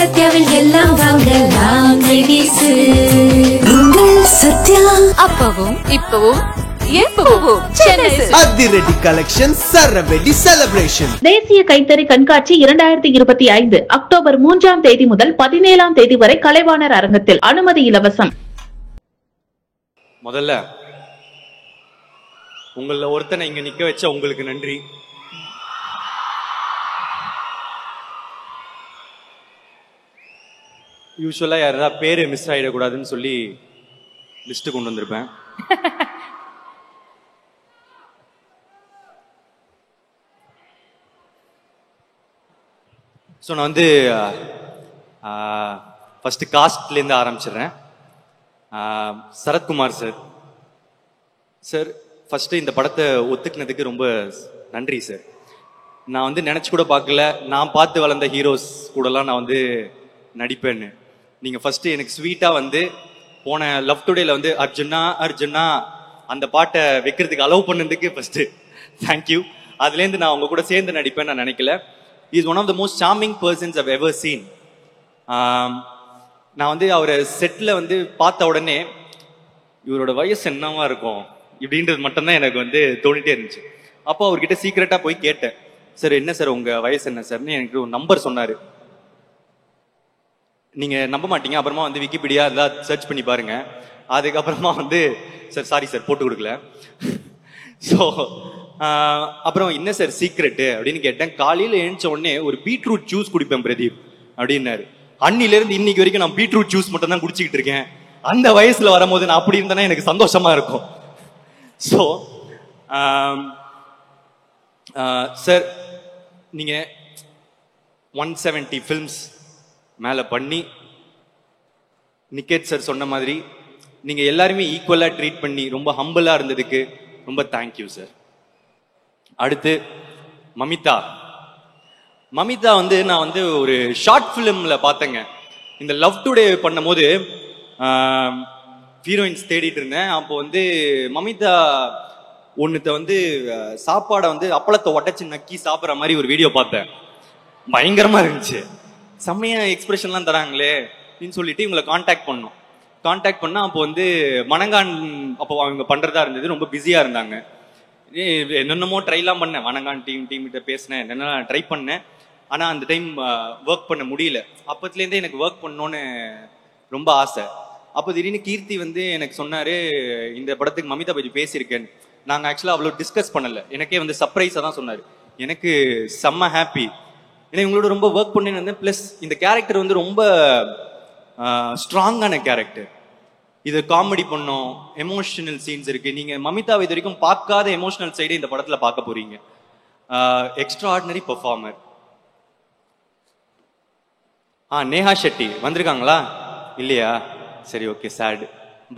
சத்யாவில் எல்லாம் வாங்கலாம் லேடீஸ். உங்கள் சத்யா அப்பவும் இப்பவும் எப்பவும் சென்னை அதிரடி கலெக்ஷன் சரவெடி செலிப்ரேஷன். தேசிய கைத்தறி கண்காட்சி 2025 அக்டோபர் 3ஆம் தேதி முதல் 17ஆம் தேதி வரை கலைவாணர் அரங்கத்தில். அனுமதி இலவசம். முதல்ல உங்கள ஒருத்தனை இங்க நிக்க வச்ச உங்களுக்கு நன்றி. யூஸ்வலா யாரா பேரு மிஸ் ஆயிடக்கூடாதுன்னு சொல்லி லிஸ்ட் கொண்டு வந்திருப்பேன். ஸோ நான் வந்து ஃபர்ஸ்ட் காஸ்ட்லேருந்து ஆரம்பிச்சிடுறேன். சரத்குமார் சார், சார் ஃபர்ஸ்ட் இந்த படத்தை ஒத்துக்கினதுக்கு ரொம்ப நன்றி சார். நான் வந்து நினச்சி கூட பார்க்கல, நான் பார்த்து வளர்ந்த ஹீரோஸ் கூடலாம் நான் வந்து நடிப்பேன்னு. நீங்கள் ஃபர்ஸ்ட் எனக்கு ஸ்வீட்டாக வந்து போன லவ் டுடேல வந்து அர்ஜுனா அர்ஜுனா அந்த பாட்டை வைக்கிறதுக்கு அலோவ் பண்ணதுக்கு ஃபர்ஸ்ட் தேங்க்யூ. அதுலேருந்து நான் உங்க கூட சேர்ந்து நடிப்பேன்னு நான் நினைக்கல. Is one of the most charming persons I've ever seen. நான் வந்து அவரை செட்டில் வந்து பார்த்த உடனே இவரோட வயசு என்னவா இருக்கும் இப்படின்றது மட்டும்தான் எனக்கு வந்து தோணிட்டே இருந்துச்சு. அப்போ அவர்கிட்ட சீக்கிரட்டா போய் கேட்டேன், சார் என்ன சார் உங்க வயசு என்ன சார்னு எனக்கு ஒரு நம்பர் சொன்னாரு. நீங்க நம்ப மாட்டீங்க, அப்புறமா வந்து விக்கிபீடியா எல்லாம் சர்ச் பண்ணி பாருங்க. அதுக்கப்புறமா வந்து சார் சாரி சார் போட்டு கொடுக்கல. ஸோ அப்புறம் என்ன சார் சீக்ரெட்டு அப்படின்னு கேட்டேன். காலையில் எழுந்த உடனே ஒரு பீட்ரூட் ஜூஸ் குடிப்பேன் பிரதீப் அப்படின்னாரு. அன்னிலேருந்து இன்னைக்கு வரைக்கும் நான் பீட்ரூட் ஜூஸ் மட்டும் தான் குடிச்சிக்கிட்டு இருக்கேன். அந்த வயசுல வரும்போது நான் அப்படி இருந்தேன்னா எனக்கு சந்தோஷமா இருக்கும். ஸோ சார் நீங்க 170 ஃபில்ம்ஸ் மேல பண்ணி நிக்கேத் சார் சொன்ன மாதிரி நீங்க எல்லாருமே ஈக்குவலா ட்ரீட் பண்ணி ரொம்ப ஹம்பிளா இருந்ததுக்கு ரொம்ப தேங்க்யூ சார். அடுத்து மமிதா. மமிதா வந்து நான் வந்து ஒரு ஷார்ட் ஃபிலிம்ல பார்த்தேங்க. இந்த லவ் டுடே பண்ணும் போது ஹீரோயின்ஸ் தேடிட்டு இருந்தேன். அப்போ வந்து மமிதா ஒன்னுத்த வந்து சாப்பாடை வந்து அப்பளத்தை உடச்சு நக்கி சாப்பிட்ற மாதிரி ஒரு வீடியோ பார்த்தேன். பயங்கரமா இருந்துச்சு. செம்மையா எக்ஸ்பிரஷன்லாம் தராங்களே அப்படின்னு சொல்லிட்டு இவங்களை கான்டாக்ட் பண்ணோம். கான்டாக்ட் பண்ணா அப்போ வந்து மணங்கான் அப்போ அவங்க பண்றதா இருந்தது, ரொம்ப பிஸியா இருந்தாங்க. என்னென்னமோ ட்ரைலாம் பண்ணேன், வணங்கான் டீம் கிட்ட பேசினேன், என்னென்ன ட்ரை பண்ணேன். ஆனா அந்த டைம் ஒர்க் பண்ண முடியல. அப்பத்துலேருந்தே எனக்கு ஒர்க் பண்ணணும்னு ரொம்ப ஆசை. அப்போ திடீர்னு கீர்த்தி வந்து எனக்கு சொன்னாரு, இந்த படத்துக்கு மமிதா பற்றி பேசியிருக்கேன். நாங்கள் ஆக்சுவலாக அவ்வளோ டிஸ்கஸ் பண்ணல, எனக்கே வந்து சர்ப்ரைஸாக தான் சொன்னார். எனக்கு செம்ம ஹாப்பி, ஏன்னா இவங்களோட ரொம்ப ஒர்க் பண்ணின்னு வந்தேன். ப்ளஸ் இந்த கேரக்டர் வந்து ரொம்ப ஸ்ட்ராங்கான கேரக்டர். இது காமெடி பண்ணோம், எமோஷனல் சீன்ஸ் இருக்கு. நீங்க மமிதா இது வரைக்கும் பார்க்காத எமோஷனல் சைடு இந்த படத்துல பார்க்க போறீங்க. Extra ordinary performer. Neha Shetty வந்திருக்காங்களா இல்லையா? சரி, ஓகே, சேட்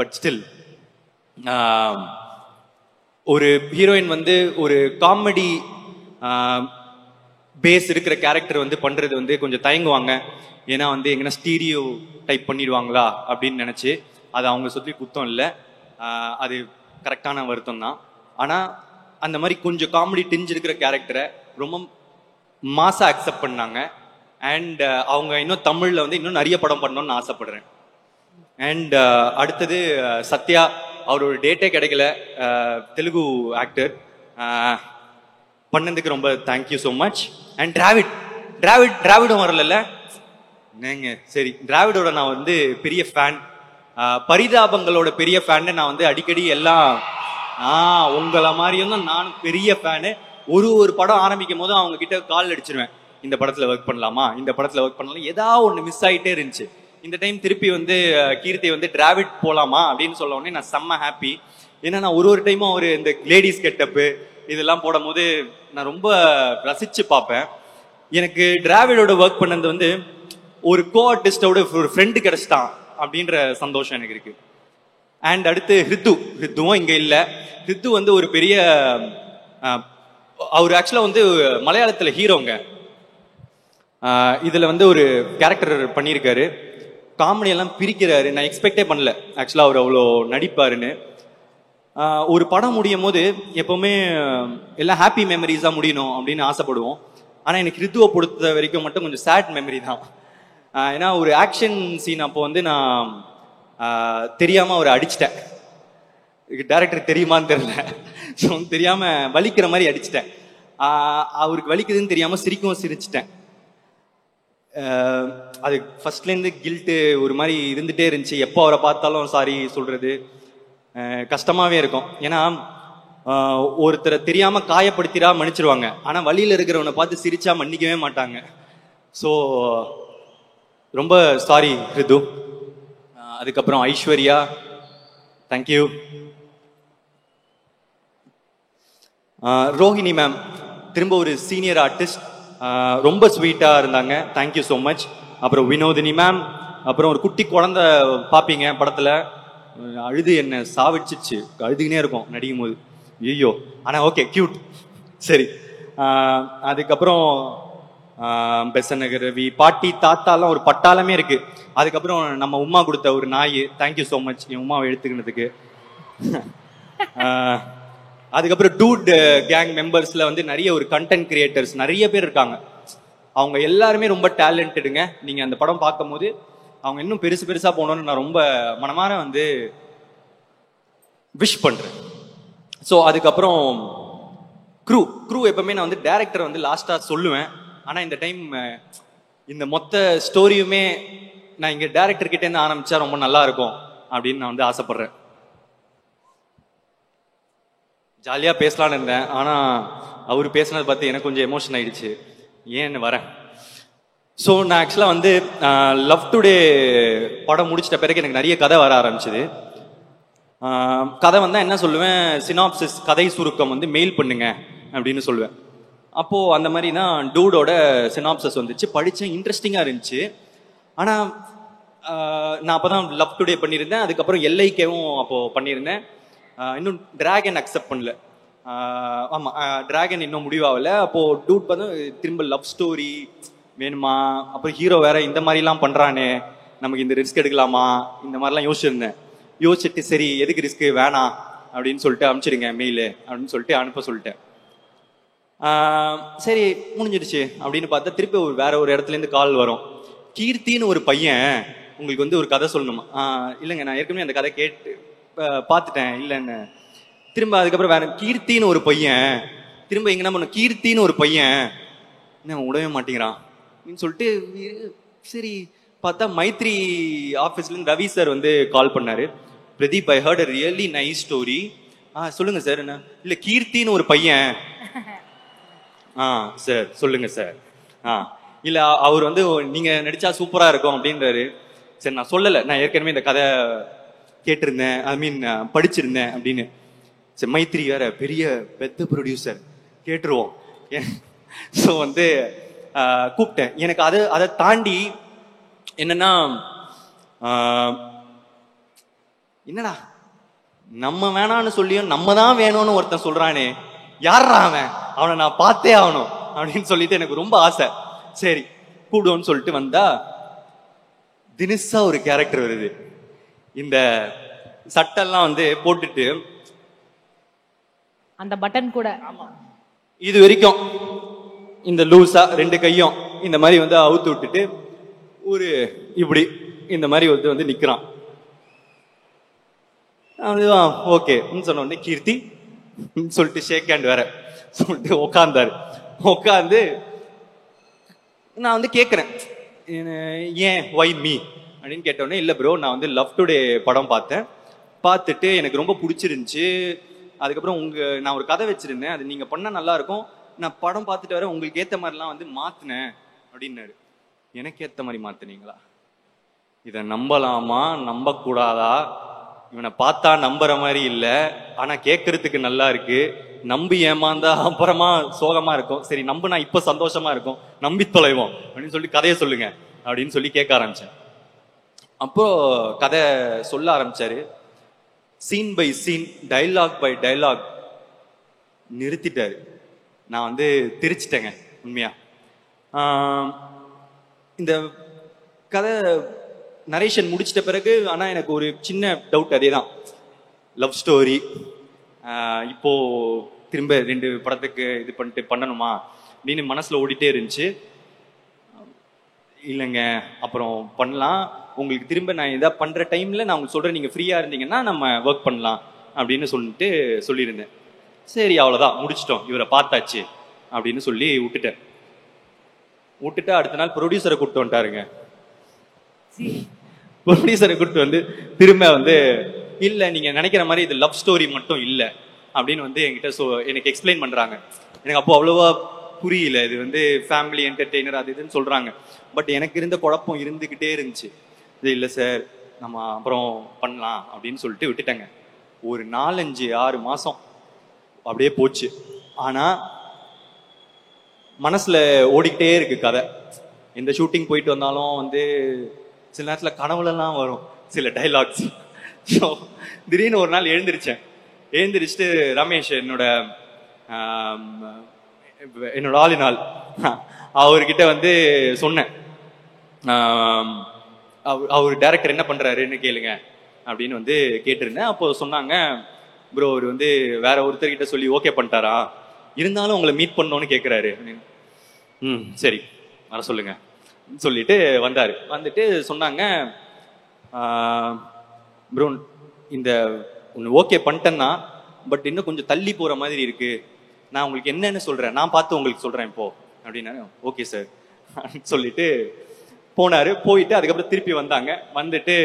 பட் ஸ்டில் ஒரு ஹீரோயின் வந்து ஒரு காமெடி பேஸ் இருக்கிற கேரக்டர் வந்து பண்றது வந்து கொஞ்சம் தயங்குவாங்க. ஏன்னா வந்து எங்கன்னா ஸ்டீரியோ டைப் பண்ணிடுவாங்களா அப்படின்னு நினைச்சு. அது அவங்க சொல்லி குத்தம் இல்லை, அது கரெக்டான வருத்தம் தான். ஆனால் அந்த மாதிரி கொஞ்சம் காமெடி டிஞ்சு இருக்கிற கேரக்டரை ரொம்ப மாசா அக்செப்ட் பண்ணாங்க. அண்ட் அவங்க இன்னும் தமிழில் வந்து இன்னும் நிறைய படம் பண்ணணும்னு ஆசைப்படுறேன். அண்ட் அடுத்தது சத்யா, அவரோட டேட்டே கிடைக்கல, தெலுங்கு ஆக்டர், பண்ணதுக்கு ரொம்ப தேங்க்யூ ஸோ மச். அண்ட் டிராவிடும் வரல நீங்க. சரி, டிராவிடோட நான் வந்து பெரிய ஃபேன், பரிதாபங்களோட பெரிய ஃபேன். நான் வந்து அடிக்கடி எல்லாம் உங்களை மாதிரியும் தான் நானும் பெரிய ஃபேனு. ஒரு படம் ஆரம்பிக்கும் போது அவங்க கிட்ட கால் அடிச்சிருவேன், இந்த படத்துல ஒர்க் பண்ணலாமா, இந்த படத்துல ஒர்க் பண்ணலாம். ஏதாவது ஒன்று மிஸ் ஆகிட்டே இருந்துச்சு. இந்த டைம் திருப்பி வந்து கீர்த்தி வந்து டிராவிட் போலாமா அப்படின்னு சொல்ல உடனே நான் செம்ம ஹாப்பி. ஏன்னா நான் ஒரு டைமும் அவர் இந்த லேடிஸ் கெட்டப்பு இதெல்லாம் போடும் போது நான் ரொம்ப ரசிச்சு பார்ப்பேன். எனக்கு டிராவிடோட ஒர்க் பண்ணது வந்து ஒரு கோ ஆர்டிஸ்டோட ஒரு ஃப்ரெண்டு கிடைச்சிட்டான் அப்படின்ற சந்தோஷம் எனக்கு இருக்கு. அண்ட் அடுத்து ஹித்துவும் இங்க இல்லை. ஹித்து வந்து ஒரு பெரிய அவர் ஆக்சுவலா வந்து மலையாளத்துல ஹீரோங்க. இதுல வந்து ஒரு கேரக்டர் பண்ணியிருக்காரு, காமெடி எல்லாம் பிரிக்கிறாரு. நான் எக்ஸ்பெக்டே பண்ணல ஆக்சுவலா அவர் அவ்வளோ நடிப்பாருன்னு. ஒரு படம் முடியும் போது எப்பவுமே எல்லாம் ஹாப்பி மெமரிஸா முடியணும் அப்படின்னு ஆசைப்படுவோம். ஆனா எனக்கு ரித்துவை பொறுத்த வரைக்கும் மட்டும் கொஞ்சம் சேட் மெமரி தான். ஏன்னா ஒரு ஆக்ஷன் சீன் அப்போ வந்து நான் தெரியாம அவரை அடிச்சிட்டேன். டைரக்டர் தெரியுமான்னு தெரியல. ஸோ தெரியாம வலிக்கிற மாதிரி அடிச்சிட்டேன். அவருக்கு வலிக்குதுன்னு தெரியாம சிரிச்சிட்டேன். அது ஃபர்ஸ்ட்லேருந்து கில்ட்டு ஒரு மாதிரி இருந்துகிட்டே இருந்துச்சு. எப்போ அவரை பார்த்தாலும் சாரி சொல்கிறது கஷ்டமாகவே இருக்கும். ஏன்னா ஒருத்தரை தெரியாமல் காயப்படுத்திடா மன்னிச்சிருவாங்க, ஆனால் வழியில் இருக்கிறவனை பார்த்து சிரிச்சா மன்னிக்கவே மாட்டாங்க. ஸோ ரொம்ப சாரி ரிது. அதுக்கப்புறம் ஐஸ்வர்யா, தேங்க்யூ. ரோஹிணி மேம் திரும்ப ஒரு சீனியர் ஆர்டிஸ்ட், ரொம்ப ஸ்வீட்டாக இருந்தாங்க, தேங்க்யூ ஸோ மச். அப்புறம் வினோதினி மேம், அப்புறம் ஒரு குட்டி குழந்தை பார்ப்பீங்க படத்தில், அழுது என்ன சாவிச்சிச்சு, அழுதுகினே இருக்கும் நடிக்கும் போது, ஐயோ. ஆனால் ஓகே கியூட், சரி. அதுக்கப்புறம் பெசநகர் ரவி, பாட்டி தாத்தாலாம் ஒரு பட்டாளமே இருக்கு. அதுக்கப்புறம் நம்ம உமா கொடுத்த ஒரு நாய், தேங்க்யூ ஸோ மச் என் உமாவை எடுத்துக்கினதுக்கு. அதுக்கப்புறம் டூட் கேங் மெம்பர்ஸ்ல வந்து நிறைய ஒரு கண்டென்ட் கிரியேட்டர்ஸ் நிறைய பேர் இருக்காங்க. அவங்க எல்லாருமே ரொம்ப டேலண்டடுங்க. நீங்க அந்த படம் பார்க்கும் போது அவங்க இன்னும் பெருசா போகணும்னு நான் ரொம்ப மனமார வந்து விஷ் பண்றேன். ஸோ அதுக்கப்புறம் க்ரூ எப்பவுமே நான் வந்து டைரக்டர் வந்து லாஸ்டா சொல்லுவேன். ஆனா இந்த டைம் இந்த மொத்த ஸ்டோரியுமே நான் இங்க டைரக்டர் கிட்டே இருந்து ஆரம்பிச்சா ரொம்ப நல்லா இருக்கும் அப்படின்னு நான் வந்து ஆசைப்படுறேன். ஜாலியா பேசலான்னு இருந்தேன், ஆனா அவர் பேசினது பார்த்து எனக்கு கொஞ்சம் எமோஷன் ஆயிடுச்சு, ஏன்னு வரேன். ஸோ நான் ஆக்சுவலாக வந்து லவ் டுடே படம் முடிச்சிட்ட பிறகு எனக்கு நிறைய கதை வர ஆரம்பிச்சுது. கதை வந்தால் என்ன சொல்லுவேன், சினாப்சிஸ் கதை சுருக்கம் வந்து மெயில் பண்ணுங்க அப்படின்னு சொல்லுவேன். அப்போது அந்த மாதிரி தான் டூடோட சினாப்சிஸ் வந்துச்சு, படித்தேன், இன்ட்ரெஸ்டிங்காக இருந்துச்சு. ஆனால் நான் அப்போ தான் லவ் டுடே பண்ணியிருந்தேன், அதுக்கப்புறம் எல்ஐகேவும் அப்போது பண்ணியிருந்தேன். இன்னும் டிராகன் அக்செப்ட் பண்ணல. ஆமாம், டிராகன் இன்னும் முடிவாகல. அப்போது டூட் பார்த்தா திரும்ப லவ் ஸ்டோரி வேணுமா, அப்புறம் ஹீரோ வேற இந்த மாதிரிலாம் பண்ணுறானே, நமக்கு இந்த ரிஸ்க் எடுக்கலாமா, இந்த மாதிரிலாம் யோசிச்சுட்டு சரி எதுக்கு ரிஸ்க்கு வேணாம் அப்படின்னு சொல்லிட்டு அனுப்பிச்சிடுங்க மெயிலு அப்படின்னு சொல்லிட்டு அனுப்ப சொல்லிட்டேன். சரி முடிஞ்சிடுச்சு அப்படின்னு பார்த்தா திருப்பி வேற ஒரு இடத்துலேருந்து கால் வரும். கீர்த்தின்னு ஒரு பையன் உங்களுக்கு வந்து ஒரு கதை சொல்லணுமா? இல்லைங்க நான் ஏற்கனவே அந்த கதை கேட்டு பார்த்துட்டேன் இல்லைன்னு. திரும்ப அதுக்கப்புறம் வேற கீர்த்தின்னு ஒரு பையன், திரும்ப எங்கன்னா பண்ண கீர்த்தின்னு ஒரு பையன் என்ன விடவே மாட்டேங்கிறான் அப்படின்னு சொல்லிட்டு சரி பார்த்தா மைத்ரி ஆஃபீஸ்லேருந்து ரவி சார் வந்து கால் பண்ணாரு. Pradeep, I heard a really nice story. சொல்லுங்க சார். என்ன இல்லை கீர்த்தின்னு ஒரு பையன். சார் சொல்லுங்க சார். இல்லை அவர் வந்து நீங்க நடிச்சா சூப்பரா இருக்கும் அப்படின்றாரு. சரி நான் சொல்லலை, நான் ஏற்கனவே இந்த கதை கேட்டிருந்தேன், ஐ மீன் படிச்சிருந்தேன் அப்படின்னு. சரி மைத்ரி வேற பெரிய பெத்த ப்ரொடியூசர், கேட்டுருவோம். ஸோ வந்து கூப்பிட்டேன். எனக்கு அதை தாண்டி என்னன்னா, என்னடா நம்ம வேணான்னு சொல்லியும் நம்ம தான் வேணும்னு ஒருத்தன் சொல்றானே, யாரா அவனை நான் பார்த்தே ஆகணும் அப்படின்னு சொல்லிட்டு எனக்கு ரொம்ப ஆசை. சரி கூடுவோன்னு சொல்லிட்டு வந்தா தினசா ஒரு கேரக்டர் வருது. இந்த சட்டெல்லாம் வந்து போட்டுட்டு அந்த பட்டன் கூட இது வரைக்கும் இந்த லூசா ரெண்டு கையும் இந்த மாதிரி வந்து அவுத்து விட்டுட்டு ஒரு இப்படி இந்த மாதிரி வந்து நிக்கிறான். ஓகே சொன்ன உடனே கீர்த்தி சொல்லிட்டு ஷேக் ஹேண்ட் வேற சொல்லிட்டு உட்கார்ந்தாரு. உட்காந்து நான் வந்து கேட்குறேன், ஏன் ஒய் மீ அப்படின்னு கேட்டோடனே, இல்லை ப்ரோ நான் வந்து லவ் டுடே படம் பார்த்துட்டு எனக்கு ரொம்ப பிடிச்சிருந்துச்சு. அதுக்கப்புறம் நான் ஒரு கதை வச்சிருந்தேன், அது நீங்கள் பண்ணால் நல்லா இருக்கும், நான் படம் பார்த்துட்டு வர உங்களுக்கு ஏற்ற மாதிரிலாம் வந்து மாற்றினேன் அப்படின்னாரு. எனக்கு ஏற்ற மாதிரி மாற்றினீங்களா? இதை நம்பலாமா நம்பக்கூடாதா? இவனை பார்த்தா நம்புற மாதிரி இல்லை, ஆனால் கேட்கறதுக்கு நல்லா இருக்கு. நம்பி ஏமாந்தா அப்புறமா சோகமா இருக்கும். சரி நம்புனா இப்ப சந்தோஷமா இருக்கும், நம்பி தொலைவோம் அப்படின்னு சொல்லி கதையை சொல்லுங்க அப்படின்னு சொல்லி கேட்க ஆரம்பிச்சேன். அப்போ கதை சொல்ல ஆரம்பிச்சாரு. Scene by scene, dialogue by dialogue நிறுத்திட்டாரு. நான் வந்து திரிச்சிட்டேங்க உண்மையா. இந்த கதை நரேஷன் முடிச்சிட்ட பிறகு ஆனா எனக்கு ஒரு சின்ன டவுட், அதே தான். லவ் ஸ்டோரி இப்போ திரும்ப 2 படத்துக்கு இது பண்ணணுமா அப்படின்னு மனசுல ஓடிட்டே இருந்துச்சு. இல்லைங்க அப்புறம் பண்ணலாம், உங்களுக்கு திரும்ப நான் எதாவது பண்ற டைம்ல நான் உங்களுக்கு சொல்றேன், நீங்க ஃப்ரீயா இருந்தீங்கன்னா நம்ம ஒர்க் பண்ணலாம் அப்படின்னு சொல்லிட்டு சொல்லியிருந்தேன். சரி அவ்வளவுதான் முடிச்சிட்டோம், இவரை பார்த்தாச்சு அப்படின்னு சொல்லி விட்டுட்டு அடுத்த நாள் ப்ரொடியூசரை கூப்பிட்டு வந்துட்டாருங்க. ப்ரொடியூசரை கூப்பிட்டு வந்து திரும்ப வந்து இல்ல நீங்க நினைக்கிற மாதிரி இது லவ் ஸ்டோரி மட்டும் இல்ல அப்படின்னு வந்து என்கிட்ட எனக்கு எக்ஸ்பிளைன் பண்றாங்க. எனக்கு அப்போ அவ்வளவா புரியல, இது வந்து ஃபேமிலி என்டர்டெய்னர் அது இதுன்னு சொல்றாங்க. பட் எனக்கு இருந்த குழப்பம் இருந்துகிட்டே இருந்துச்சு. இது இல்லை சார் நம்ம அப்புறம் பண்ணலாம் அப்படின்னு சொல்லிட்டு விட்டுட்டேங்க. ஒரு 4-5-6 மாசம் அப்படியே போச்சு. ஆனா மனசுல ஓடிக்கிட்டே இருக்கு கதை. எந்த ஷூட்டிங் போயிட்டு வந்தாலும் வந்து சில நேரத்துல கனவுலலாம் வரும் சில டைலாக்ஸ். ஸோ திடீர்னு ஒரு நாள் எழுந்திரிச்சிட்டு ரமேஷ் என்னோட ஆளினால் அவர்கிட்ட வந்து சொன்னேன், அவர் டைரக்டர் என்ன பண்றாருன்னு கேளுங்க அப்படின்னு வந்து கேட்டிருந்தேன். அப்போ சொன்னாங்க, ப்ரோ அவர் வந்து வேற ஒருத்தர்கிட்ட சொல்லி ஓகே பண்ணிட்டாரா, இருந்தாலும் உங்களை மீட் பண்ணோன்னு கேட்கிறாரு. சரி வர சொல்லுங்க சொல்லிட்டு வந்தாரு. வந்துட்டு சொன்னாங்க, ப்ரோ இந்த ஒன்று ஓகே பண்ணிட்டேன்னா பட் இன்னும் கொஞ்சம் தள்ளி போற மாதிரி இருக்கு, நான் உங்களுக்கு என்னன்னு சொல்றேன், நான் பார்த்து உங்களுக்கு சொல்றேன் இப்போ அப்படின்னா. ஓகே சார் சொல்லிட்டு போனாரு. போயிட்டு அதுக்கப்புறம் திருப்பி வந்தாங்க. வந்துட்டு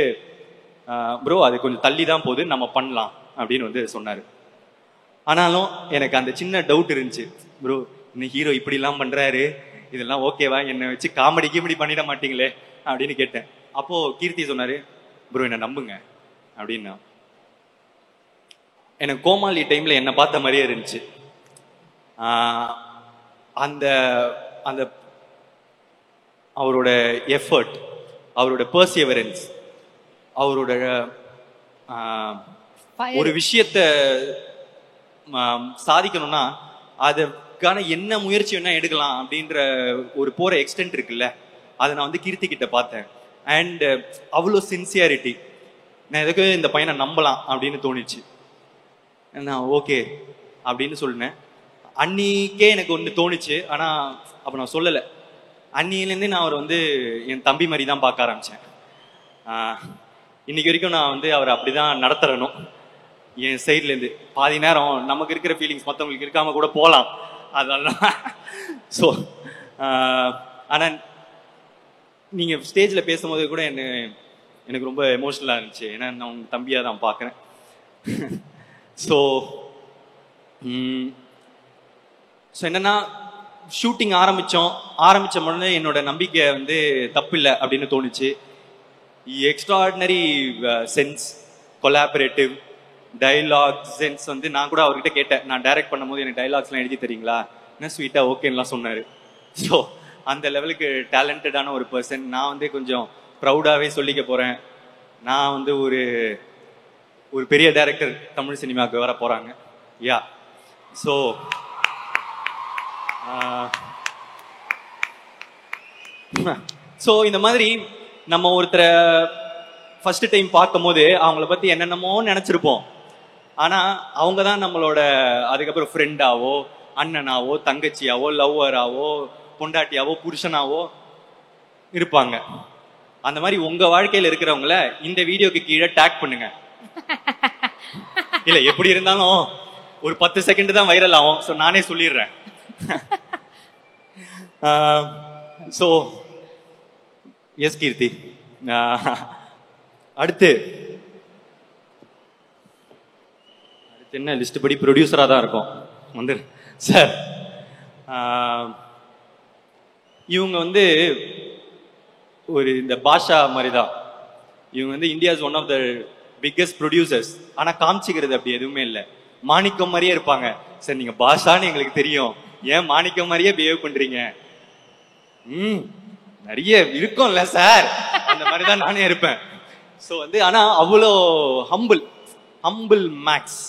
ப்ரோ அது கொஞ்சம் தள்ளி தான் போகுது, நம்ம பண்ணலாம் அப்படின்னு வந்து சொன்னாரு. ஆனாலும் எனக்கு அந்த சின்ன டவுட் இருந்துச்சு, ப்ரோ இந்த ஹீரோ இப்படி எல்லாம் பண்றாரு, இதெல்லாம் ஓகேவா, என்னை வச்சு காமெடி பண்ணிட மாட்டீங்களே அப்படின்னு கேட்டேன். அப்போ கீர்த்தி சொன்னாரு, ப்ரோ என்ன நம்புங்க அப்படின்னா. எனக்கு கோமாளி டைம்ல என்ன பார்த்த மாதிரியே இருந்துச்சு. அந்த அந்த அவரோட எஃபர்ட், அவரோட பர்சியவரன்ஸ், அவரோட ஒரு விஷயத்த சாதிக்கணும்னா அதுக்கான என்ன முயற்சி வேணா எடுக்கலாம் அப்படின்ற ஒரு போற எக்ஸ்டென்ட் இருக்குல்ல, அதை நான் வந்து கீர்த்தி கிட்ட பார்த்தேன். அண்ட் அவ்வளோ சின்சியாரிட்டி, நான் எதுக்கு இந்த பையனை நம்பலாம் அப்படின்னு தோணுச்சு. நான் ஓகே அப்படின்னு சொன்னேன். அன்னிக்கே எனக்கு ஒன்று தோணுச்சு, ஆனா அப்ப நான் சொல்லலை. அன்னிலேருந்தே நான் அவர் வந்து என் தம்பி மாதிரி தான் பார்க்க ஆரம்பிச்சேன். இன்னைக்கு வரைக்கும் நான் வந்து அவரை அப்படிதான் நடத்துறணும். என் சைட்ல இருந்து பாதி நேரம் நமக்கு இருக்கிற ஃபீலிங்ஸ் மற்றவங்களுக்கு இருக்காம கூட போகலாம், அதெல்லாம். ஸோ ஆனா நீங்க ஸ்டேஜ்ல பேசும்போது கூட எனக்கு ரொம்ப எமோஷனலா இருந்துச்சு. ஏன்னா நான் உங்க தம்பியா தான் பார்க்குறேன். ஸோ என்னன்னா ஷூட்டிங் ஆரம்பிச்ச உடனே என்னோட நம்பிக்கை வந்து தப்பு இல்லை அப்படின்னு தோணுச்சு. Extraordinary sense, collaborative dialogue sense வந்து நான் கூட அவர்கிட்ட கேட்டேன், நான் டைரக்ட் பண்ணும்போது எனக்கு டைலாக்ஸ்லாம் எழுதி தரீங்களா, என்ன ஸ்வீட்டா ஓகேன்னுலாம் சொன்னாரு. ஸோ அந்த லெவலுக்கு டேலண்டடான ஒரு பர்சன். நான் வந்து கொஞ்சம் ப்ரௌடாகவே சொல்லிக்க போறேன், நான் வந்து ஒரு பெரிய டைரக்டர் தமிழ் சினிமாவுக்கு வர போறாங்க. யா ஸோ இந்த மாதிரி நம்ம ஒருத்தரை ஃபர்ஸ்ட் டைம் பார்க்கும் போது அவங்கள பத்தி என்னென்னமோ நினைச்சிருப்போம். ஆனா அவங்க தான் நம்மளோட அதுக்கப்புறம் ஃப்ரெண்டாவோ, அண்ணனாவோ, தங்கச்சியாவோ, லவ்வராவோ, பொண்டாட்டியாவோ, புருஷனாவோ இருப்பாங்க. அந்த மாதிரி உங்க வாழ்க்கையில இருக்கிறவங்கள இந்த வீடியோக்கு கீழே டேக் பண்ணுங்க. இல்ல எப்படி இருந்தாலும் ஒரு 10 செகண்ட் தான் வைரல் ஆகும். ஸோ நானே சொல்லிடுறேன். ஸோ எஸ் கீர்த்தி. அடுத்து என்ன லிஸ்ட் படி ப்ரொடியூசரா தான் இருக்கும் வந்து சார். இவங்க வந்து ஒரு இந்த பாஷா மாதிரி தான். இவங்க வந்து India's one of the biggest producers. ஆனா காமிச்சிக்கிறது அப்படி எதுவுமே இல்லை. மாணிக்கம் மாதிரியே இருப்பாங்க. சார் நீங்க பாஷான்னு எங்களுக்கு தெரியும், ஏன் மாணிக்கம் மாதிரியே பிஹேவ் பண்றீங்க? நிறைய இருக்கும்ல சார், அந்த மாதிரிதான் நானே இருப்பேன். ஸோ வந்து ஆனா அவ்வளோ ஹம்பிள் மேக்ஸ்.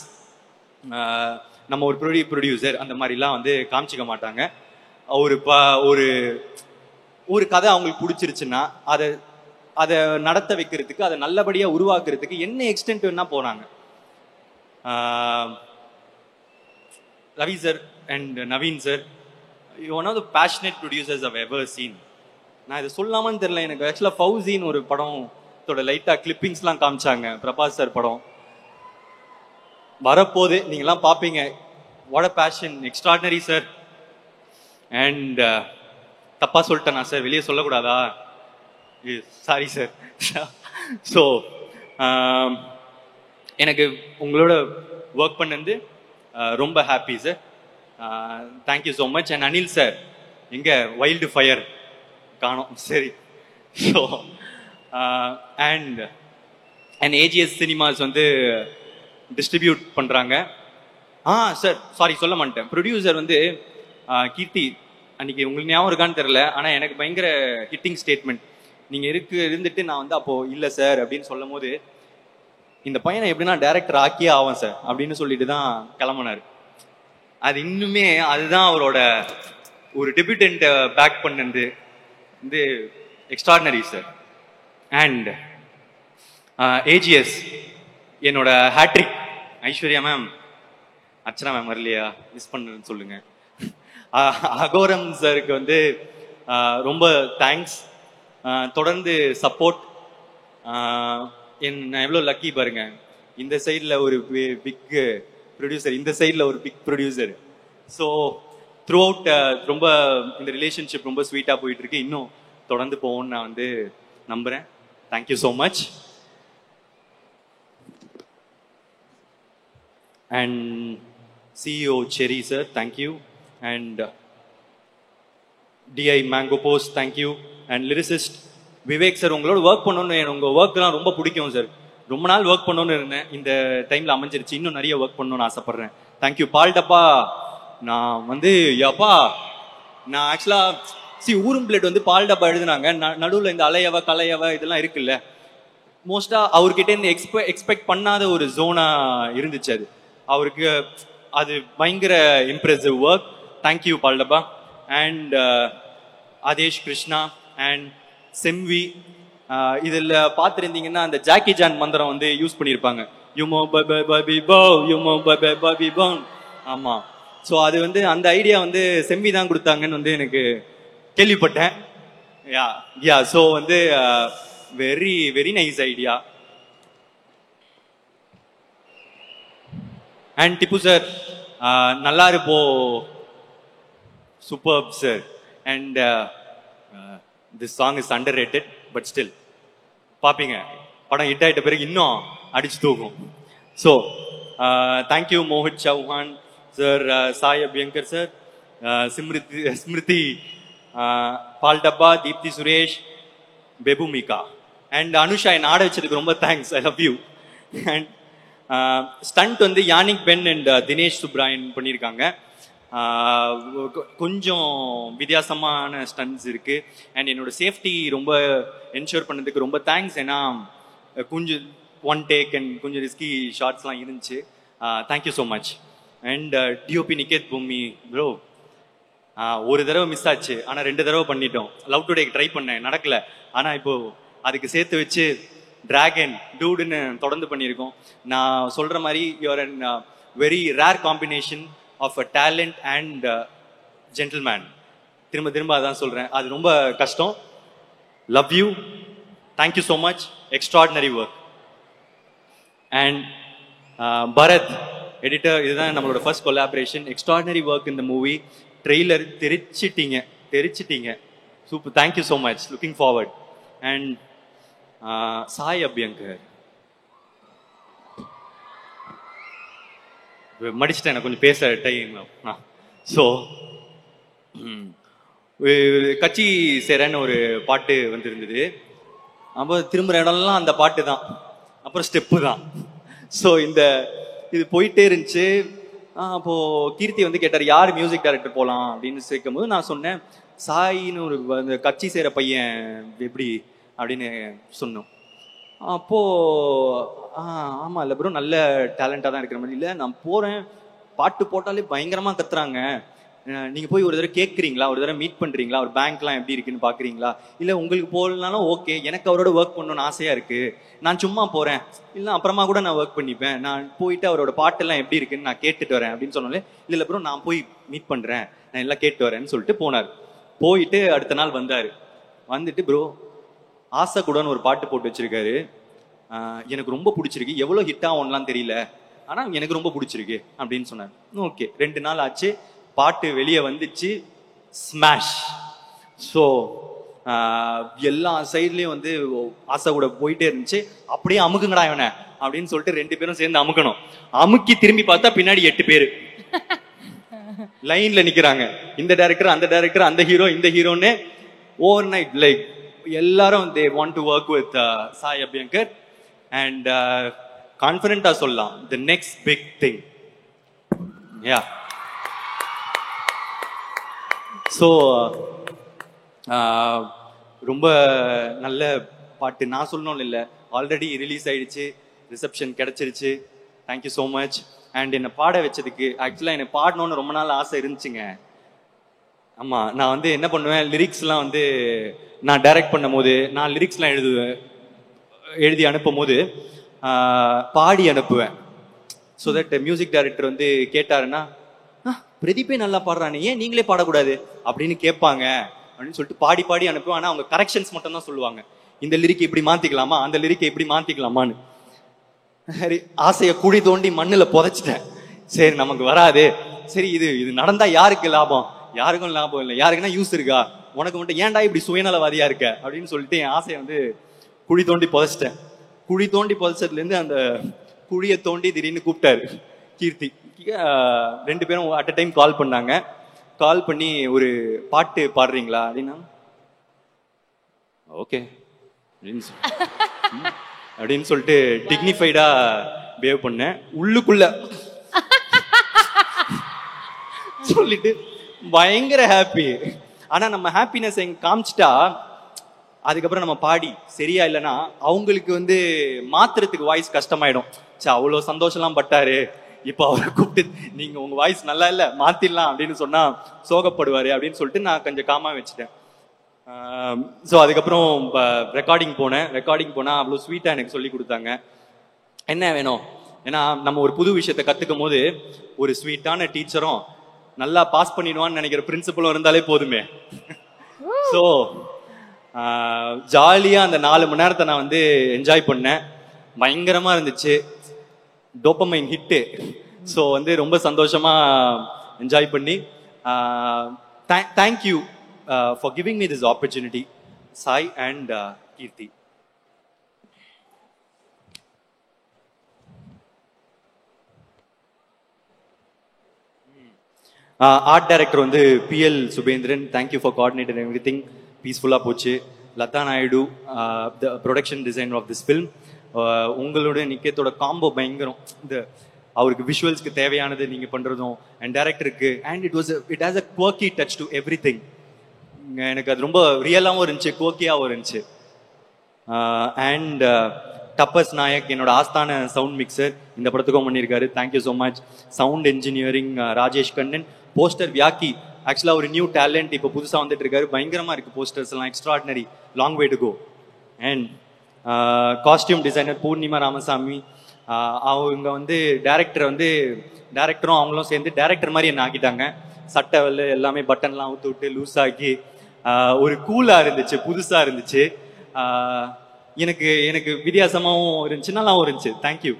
நம்ம ஒரு ப்ரொடியூசர் அந்த மாதிரிலாம் வந்து காமிச்சிக்க மாட்டாங்க. ஒரு கதை அவங்களுக்கு பிடிச்சிருச்சுன்னா அதை நடத்த வைக்கிறதுக்கு, அதை நல்லபடியா உருவாக்குறதுக்கு என்ன எக்ஸ்டென்ட் வேணா போறாங்க. Ravi sir and Naveen sir, one of the passionate producers I've ever seen. நான் இதை சொல்லாமன்னு தெரியல, எனக்கு ஆக்சுவலா ஃபவுசின்னு ஒரு படத்தோட லைட்டா கிளிப்பிங்ஸ்லாம் காமிச்சாங்க, பிரபாஸ் சார் படம் வரப்போது, நீங்கெல்லாம் பார்ப்பீங்க. What a fashion, extraordinary sir. And தப்பா சொல்லிட்டேனா சார், வெளியே சொல்லக்கூடாதா? Sorry sir. ஸோ எனக்கு உங்களோட ஒர்க் பண்ணது ரொம்ப happy sir. Thank you so much. And Anil sir எங்க வைல்டு ஃபயர் காணோம். சரி. ஸோ அண்ட் ஏஜிஎஸ் சினிமாஸ் வந்து டிஸ்ட்ரிபியூட் பண்றாங்க. சார் சாரி சொல்ல மாட்டேன். ப்ரொடியூசர் வந்து கீர்த்தி, அன்னைக்கு உங்களுக்கு ஞாபகம் இருக்கான்னு தெரியல, ஆனா எனக்கு பயங்கர ஹிட்டிங் ஸ்டேட்மெண்ட். நீங்க இருந்துட்டு நான் வந்து அப்போ இல்ல சார் அப்படின்னு சொல்லும் போது, இந்த பையனை எப்படின்னா டைரக்டர் ஆக்கியே ஆவான் சார் அப்படின்னு சொல்லிட்டு தான் கிளம்பினாரு. அது இன்னுமே அதுதான் அவரோட ஒரு டெபியூட்டன்ட் பேக் பண்ணது வந்து எக்ஸ்ட்ராடினரி சார். அண்ட் ஏஜிஎஸ் என்னோட hat-trick. Aishwarya ma'am, Archana ma'am வரலையா, மிஸ் பண்ணுன்னு சொல்லுங்க. அகோரம் சாருக்கு வந்து ரொம்ப தேங்க்ஸ். தொடர்ந்து சப்போர்ட். நான் எவ்வளோ லக்கி பாருங்க, இந்த சைடில் ஒரு பிக் ப்ரொடியூசர், இந்த சைடில் ஒரு big producer. So throughout ரொம்ப இந்த ரிலேஷன்ஷிப் ரொம்ப ஸ்வீட்டாக போயிட்டு இருக்கு. இன்னும் தொடர்ந்து போவோம்னு நான் வந்து நம்புறேன். Thank you so much. And CEO Cherry sir, thank you. And DI Mango Post, thank you. And lyricist Vivek sir, உங்களோட ஒர்க் பண்ணணும்னு, உங்க ஒர்க்லாம் ரொம்ப பிடிக்கும் சார். ரொம்ப நாள் ஒர்க் பண்ணணும்னு இருந்தேன், இந்த டைம்ல அமைஞ்சிருச்சு. இன்னும் நிறைய ஒர்க் பண்ணணும்னு ஆசைப்படுறேன். தேங்க்யூ. பால் டப்பா, நான் வந்து யப்பா, நான் ஆக்சுவலா ஊரும் பிளேட் வந்து பால் டப்பா எழுதுனாங்க. நடுவில் இந்த அலையவ கலையவ இதெல்லாம் இருக்குல்ல, மோஸ்டா அவர்கிட்ட இருந்து எக்ஸ்பெக்ட் பண்ணாத ஒரு ஜோனா இருந்துச்சு அது. அவருக்கு அது பயங்கர impressive work. Thank you Paal Dabba. And Aadesh Krishna and Semvi, இதில் பார்த்துருந்தீங்கன்னா அந்த ஜாக்கி ஜான் மந்திரம் வந்து யூஸ் பண்ணியிருப்பாங்க. யுமோ பபி போ, யுமோ பபி போ. ஆமாம். ஸோ அது வந்து அந்த ஐடியா வந்து செம்வி தான் கொடுத்தாங்கன்னு வந்து எனக்கு கேள்விப்பட்டேன். யா ஸோ வந்து very very nice idea. And Tippu sir, நல்லா இருப்போ, super sir. And this song is underrated, but still பார்ப்பீங்க, படம் ஹிட் ஆகிட்ட பிறகு இன்னும் அடிச்சு தூக்கும். So thank you Mohit Chauhan sir, Sai Abhyankar sir, Smriti, Paal Dabba, Deepthi Suresh, பெபுமிகா அண்ட் அனுஷா. என் ஆட வச்சதுக்கு ரொம்ப thanks. I love you. And stunt வந்து Yannick Ben and Dinesh Subbarayan பண்ணியிருக்காங்க. கொஞ்சம் வித்தியாசமான ஸ்டண்ட்ஸ் இருக்கு. அண்ட் என்னோட சேஃப்டி ரொம்ப என்ஷூர் பண்ணதுக்கு ரொம்ப தேங்க்ஸ். ஏன்னா கொஞ்சம் ஒன் டேக் அண்ட் கொஞ்சம் ரிஸ்கி ஷார்ட்ஸ்லாம் இருந்துச்சு. Thank you so much. And DOP Niketh பூமி ப்ரோ, ஒரு தடவை மிஸ் ஆச்சு, ஆனால் 2 தடவை பண்ணிட்டோம். லவ் டுடே ட்ரை பண்ணேன், நடக்கல. ஆனால் இப்போ அதுக்கு சேர்த்து வச்சு டிராகன் டூடுன்னு தொடர்ந்து பண்ணியிருக்கோம். நான் சொல்ற மாதிரி you're an very rare combination of a talent and gentleman. திரும்ப திரும்ப அதான் சொல்றேன், அது ரொம்ப கஷ்டம். Love you, thank you so much. Extraordinary work. And Bharath editor, இதுதான் நம்மளோட ஃபர்ஸ்ட் கொலாபரேஷன். எக்ஸ்ட்ராடினரி ஒர்க் இந்த மூவி. ட்ரெய்லர் தெரிச்சிட்டீங்க. Super, thank you so much. Looking forward. And Sai Abhyankar, மடிச்சிட்டேன், எனக்கு கொஞ்சம் பேச டைம். ஸோ கட்சி சேரன்னு ஒரு பாட்டு வந்திருந்தது. அப்போ திரும்புகிற இடம்லாம் அந்த பாட்டு தான், அப்புறம் ஸ்டெப்பு தான். ஸோ இது போயிட்டே இருந்துச்சு. அப்போ கீர்த்தி வந்து கேட்டார், யார் மியூசிக் டைரக்டர் போகலாம் அப்படின்னு சேர்க்கும் போது நான் சொன்னேன், சாயின்னு ஒரு அந்த கட்சி சேர பையன் எப்படி அப்படின்னு சொன்னோம். அப்போ ஆமா இல்லை ப்ரோ, நல்ல டேலண்டாக தான் இருக்கிற மாதிரி. இல்லை, நான் போறேன், பாட்டு போட்டாலே பயங்கரமா கத்துறாங்க, நீங்க போய் ஒரு தடவை கேட்குறீங்களா, ஒரு தடவை மீட் பண்றீங்களா, ஒரு பேங்க்லாம் எப்படி இருக்குன்னு பாக்குறீங்களா, இல்லை உங்களுக்கு போகலனாலும் ஓகே, எனக்கு அவரோட ஒர்க் பண்ணணும்னு ஆசையா இருக்கு, நான் சும்மா போறேன், இல்லை அப்புறமா கூட நான் ஒர்க் பண்ணிப்பேன், நான் போயிட்டு அவரோட பாட்டெல்லாம் எப்படி இருக்குன்னு நான் கேட்டுட்டு வரேன் அப்படின்னு சொன்னாலே, இல்லை ப்ரோ நான் போய் மீட் பண்றேன், நான் எல்லாம் கேட்டு வரேன்னு சொல்லிட்டு போனார். போயிட்டு அடுத்த நாள் வந்தாரு. வந்துட்டு ப்ரோ ஆசை கூடன்னு ஒரு பாட்டு போட்டு வச்சிருக்காரு, எனக்கு ரொம்ப பிடிச்சிருக்கு, எவ்வளோ ஹிட் ஆகும்லாம் தெரியல, ஆனால் எனக்கு ரொம்ப பிடிச்சிருக்கு அப்படின்னு சொன்னார். ஓகே, 2 நாள் ஆச்சு, பாட்டு வெளியே வந்துச்சு, ஸ்மாஷ். ஸோ எல்லா சைட்லயும் வந்து ஆசை கூட போயிட்டே இருந்துச்சு. அப்படியே அமுக்குங்கடா இவனை அப்படின்னு சொல்லிட்டு 2 பேரும் சேர்ந்து அமுக்கணும். அமுக்கி திரும்பி பார்த்தா பின்னாடி 8 பேரு லைன்ல நிக்கிறாங்க. இந்த டைரக்டர், அந்த டைரக்டர், அந்த ஹீரோ, இந்த ஹீரோன்னு ஓவர் நைட் லைக் எல்லாரும் they want to work with Sai Abhyankar and கான்ஃபிடென்ட்டா சொல்லலாம் the next big thing. yeah so ரொம்ப நல்ல பாட்டு. நான் சொல்லணும் இல்லை, ஆல்ரெடி ரிலீஸ் ஆயிடுச்சு, ரிசப்ஷன் கிடைச்சிருச்சு. Thank you so much. அண்ட் என்னை பாட வச்சதுக்கு, ஆக்சுவலாக என்னை பாடணும்னு ரொம்ப நாள் ஆசை இருந்துச்சுங்க. ஆமாம், நான் வந்து என்ன பண்ணுவேன், லிரிக்ஸ்லாம் வந்து நான் டைரக்ட் பண்ணும் போது நான் லிரிக்ஸ்லாம் எழுதி அனுப்பும் போது பாடி அனுப்புவேன். ஸோ தட் மியூசிக் டைரக்டர் வந்து கேட்டாருன்னா, பிரதீப்பே நல்லா பாடுறானே, ஏன் நீங்களே பாடக்கூடாது அப்படின்னு கேட்பாங்க அப்படின்னு சொல்லிட்டு பாடி பாடி அனுப்புவேன். ஆனால் அவங்க கரெக்ஷன்ஸ் மட்டும் தான் சொல்லுவாங்க, இந்த லிரிக்கை இப்படி மாத்திக்கலாமா, அந்த லிரிக்கை இப்படி மாத்திக்கலாமான்னு. சரி, ஆசையை குழி தோண்டி மண்ணுல புதைச்சிட்டேன். சரி, நமக்கு வராது, சரி இது நடந்தா யாருக்கு லாபம், யாருக்கும் லாபம் இல்லை, யாருக்குன்னா யூஸ் இருக்கா, உனக்கு மட்டும் ஏன்டா இப்படி சுயநலவாதியா இருக்க அப்படின்னு சொல்லிட்டு என் ஆசையை வந்து குழி தோண்டி புதைச்சிட்டேன். குழி தோண்டி புதைச்சதுல இருந்து அந்த குழியை தோண்டி திடீர்னு கூப்பிட்டாரு கீர்த்தி. 2 பேரும் அட் அ டைம் கால் பண்ணாங்க. கால் பண்ணி ஒரு பாட்டு பாடுறீங்களா அப்படின்னா, ஓகே அப்படின்னு சொல்லிட்டு டிக்னிஃபைடா பிஹேவ் பண்ணேன். உள்ளுக்குள்ள சொல்லிட்டு பயங்கர ஹாப்பி. ஆனா நம்ம ஹாப்பினஸ் எங்க காமிச்சிட்டா அதுக்கப்புறம் நம்ம பாடி சரியா இல்லைன்னா அவங்களுக்கு வந்து மாத்துறதுக்கு வாய்ஸ் கஷ்டமாயிடும். அவ்வளவு சந்தோஷம்லாம் பட்டாரு, இப்ப அவரை கூப்பிட்டு நீங்க உங்க வாய்ஸ் நல்லா இல்ல மாத்திடலாம் அப்படின்னு சொன்னா சோகப்படுவாரு அப்படின்னு சொல்லிட்டு நான் கொஞ்சம் காமா வச்சுட்டேன். ஸோ அதுக்கப்புறம் ரெக்கார்டிங் போனா அவ்வளோ ஸ்வீட்டா எனக்கு சொல்லி கொடுத்தாங்க. என்ன வேணும், ஏன்னா நம்ம ஒரு புது விஷயத்த கத்துக்கும் போது ஒரு ஸ்வீட்டான டீச்சரும் நல்லா பாஸ் பண்ணிடுவான்னு நினைக்கிற பிரின்சிபலும் இருந்தாலே போதுமே. ஸோ ஜாலியா அந்த 4 மணி நேரத்தை நான் வந்து என்ஜாய் பண்ணேன். பயங்கரமா இருந்துச்சு, டோபமைன் ஹிட்டு. ஸோ வந்து ரொம்ப சந்தோஷமா என்ஜாய் பண்ணி thank you for giving me this opportunity, Sai and Keerthi. Art director வந்து PL Subendran, thank you for coordinator everything. பீஸ்ஃபுல்லாக போச்சு. Latha Naidu, the production designer of this film. உங்களுடைய நிக்கத்தோட காம்போ பயங்கரம். இந்த அவருக்கு விஷுவல்ஸ்க்கு தேவையானது நீங்க பண்றதும் அண்ட் டைரக்டருக்கு, and it has a quirky touch to every thing. எனக்கு அது ரொம்ப ரியலாகவும் இருந்துச்சு, குவர்க்கியாகவும் இருந்துச்சு. அண்ட் டப்பஸ் நாயக், என்னோட ஆஸ்தான சவுண்ட் மிக்சர், இந்த படத்துக்கும் பண்ணியிருக்காரு. Thank you so much. Sound engineering Rajesh Kannan. Poster வியாக்கி, ஆக்சுவலாக ஒரு நியூ டேலண்ட், இப்போ புதுசாக வந்துட்டு இருக்காரு. பயங்கரமா இருக்கு போஸ்டர்ஸ் எல்லாம், extraordinary, long way to go. And costume designer Poornima Ramasamy, அவங்க வந்து டேரக்டரும் அவங்களும் சேர்ந்து டேரக்டர் மாதிரி என்ன ஆக்கிட்டாங்க. சட்டை வெள்ளை எல்லாமே பட்டன்லாம் அவுத்து விட்டு லூஸ் ஆக்கி ஒரு கூலா இருந்துச்சு, புதுசா இருந்துச்சு. எனக்கு வித்தியாசமாகவும் இருந்துச்சு, நல்லாவும் இருந்துச்சு. தேங்க்யூ.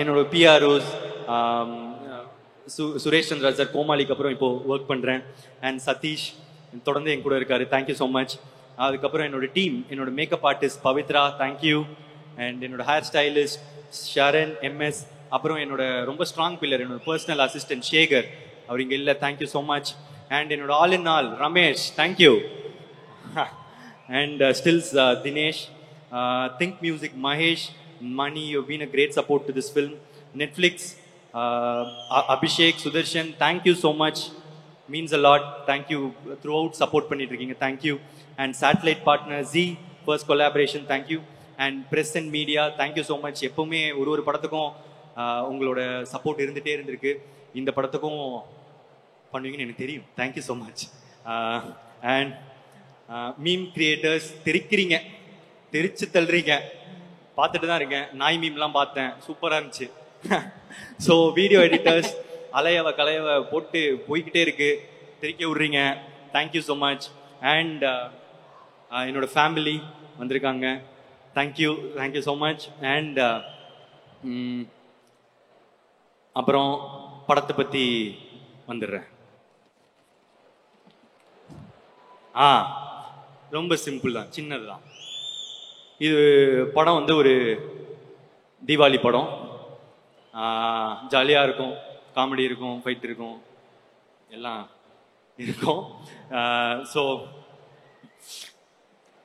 என்னோட பிஆர்ஓஸ் சுரேஷ் சந்திரா சார், கோமாளிக்கு அப்புறம் இப்போ ஒர்க் பண்றேன். அண்ட் சதீஷ் தொடர்ந்து என் கூட இருக்காரு. Thank you so much. அதுக்கப்புறம் என்னோட டீம், என்னோட makeup artist Pavithra, thank you. And என்னோட ஹேர் ஸ்டைலிஸ்ட் ஷரண் MS. அப்புறம் என்னோட ரொம்ப ஸ்ட்ராங் பில்லர், என்னோட பர்சனல் அசிஸ்டன்ட் சேகர், அவர் இங்கே இல்லை, தேங்க்யூ ஸோ மச். அண்ட் என்னோட all in all Ramesh, thank you. And stills Dinesh, Think Music Mahesh, Mani, you've been a great support to this film. Netflix, Abhishek, Sudarshan, thank you so much, means a lot. Thank you throughout support பண்ணிட்டு இருக்கீங்க, thank you. And satellite partner Z, first collaboration, thank you. And press and media, thank you so much. எப்பவுமே ஒரு படத்துக்கும் உங்களோட support இருந்துட்டே இருந்திருக்கு, இந்த படத்துக்கும் பண்ணுவீங்கன்னு எனக்கு தெரியும். Thank you so much. And meme creators, தெரிச்சு தள்ளுறீங்க, பார்த்துட்டு தான் இருக்கேன். நாய் மீம்லாம் பார்த்தேன், சூப்பராக இருந்துச்சு. ஸோ வீடியோ எடிட்டர்ஸ், அலையவ கலையவ போட்டு போய்கிட்டே இருக்கு. தெரிக்க விடுறீங்க. Thank you so much. அண்ட் என்னோட ஃபேமிலி வந்திருக்காங்க. Thank you so much. அண்ட் அப்புறம் படத்தை பற்றி வந்துடுறேன். ரொம்ப சிம்பிள் தான், சின்னது தான். இது படம் வந்து ஒரு தீபாவளி படம். ஜாலியாக இருக்கும், காமெடி இருக்கும், ஃபைட் இருக்கும், எல்லாம் இருக்கும். ஸோ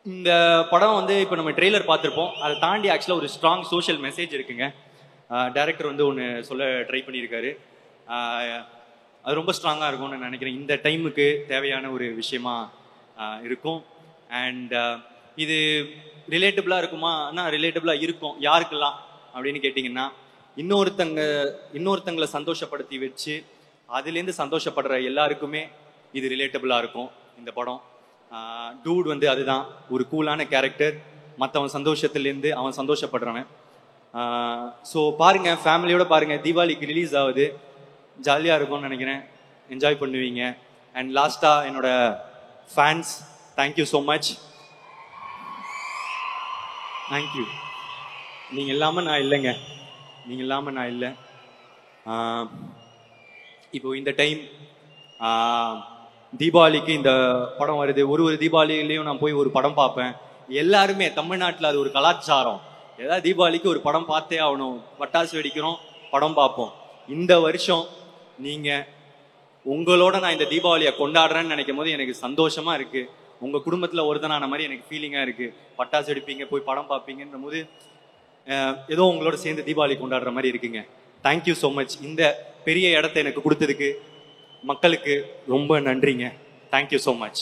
இந்த படம் வந்து இப்போ நம்ம ட்ரெய்லர் பார்த்துருப்போம். அதை தாண்டி ஆக்சுவலாக ஒரு ஸ்ட்ராங் சோஷியல் மெசேஜ் இருக்குங்க. டைரக்டர் வந்து ஒன்று சொல்ல ட்ரை பண்ணியிருக்காரு. அது ரொம்ப ஸ்ட்ராங்காக இருக்கும்னு நான் நினைக்கிறேன். இந்த டைமுக்கு தேவையான ஒரு விஷயமா இருக்கும். அண்ட் இது ரிலேட்டபிளாக இருக்குமா? ரிலேட்டபிளாக இருக்கும். யாருக்கெல்லாம் அப்படின்னு கேட்டிங்கன்னா, இன்னொருத்தங்களை சந்தோஷப்படுத்தி வச்சு அதுலேருந்து சந்தோஷப்படுற எல்லாருக்குமே இது ரிலேட்டபிளாக இருக்கும் இந்த படம். டூட் வந்து அதுதான், ஒரு கூலான கேரக்டர். மற்றவன் சந்தோஷத்துலேருந்து அவன் சந்தோஷப்படுறவன். ஸோ பாருங்க, ஃபேமிலியோட பாருங்க. தீபாவளிக்கு ரிலீஸ் ஆகுது, ஜாலியாக இருக்கும்னு நினைக்கிறேன், என்ஜாய் பண்ணுவீங்க. அண்ட் லாஸ்ட்டாக என்னோட fans, thank you so much. Thank you. நீங்கள் இல்லாமல் நான் இல்லைங்க, நீங்கள் இல்லாமல் நான் இல்லை. இப்போ இந்த டைம் தீபாவளிக்கு இந்த படம் வருது. ஒரு தீபாவளிலையும் நான் போய் ஒரு படம் பார்ப்பேன். எல்லாருமே தமிழ்நாட்டில் அது ஒரு கலாச்சாரம். ஏதாவது தீபாவளிக்கு ஒரு படம் பார்த்தே ஆகணும், பட்டாசு வெடிக்கிறோம், படம் பார்ப்போம். இந்த வருஷம் நீங்கள் உங்களோட நான் இந்த தீபாவளியை கொண்டாடுறேன்னு நினைக்கும் போது எனக்கு சந்தோஷமா இருக்கு. உங்கள் குடும்பத்தில் ஒருத்தனான மாதிரி எனக்கு ஃபீலிங்காக இருக்கு. பட்டாசு வெடிப்பீங்க, போய் படம் பார்ப்பீங்கன்ற போது ஏதோ உங்களோட சேர்ந்து தீபாவளி கொண்டாடுற மாதிரி இருக்குங்க. Thank you so much. இந்த பெரிய இடத்த எனக்கு கொடுத்ததுக்கு மக்களுக்கு ரொம்ப நன்றிங்க. Thank you so much.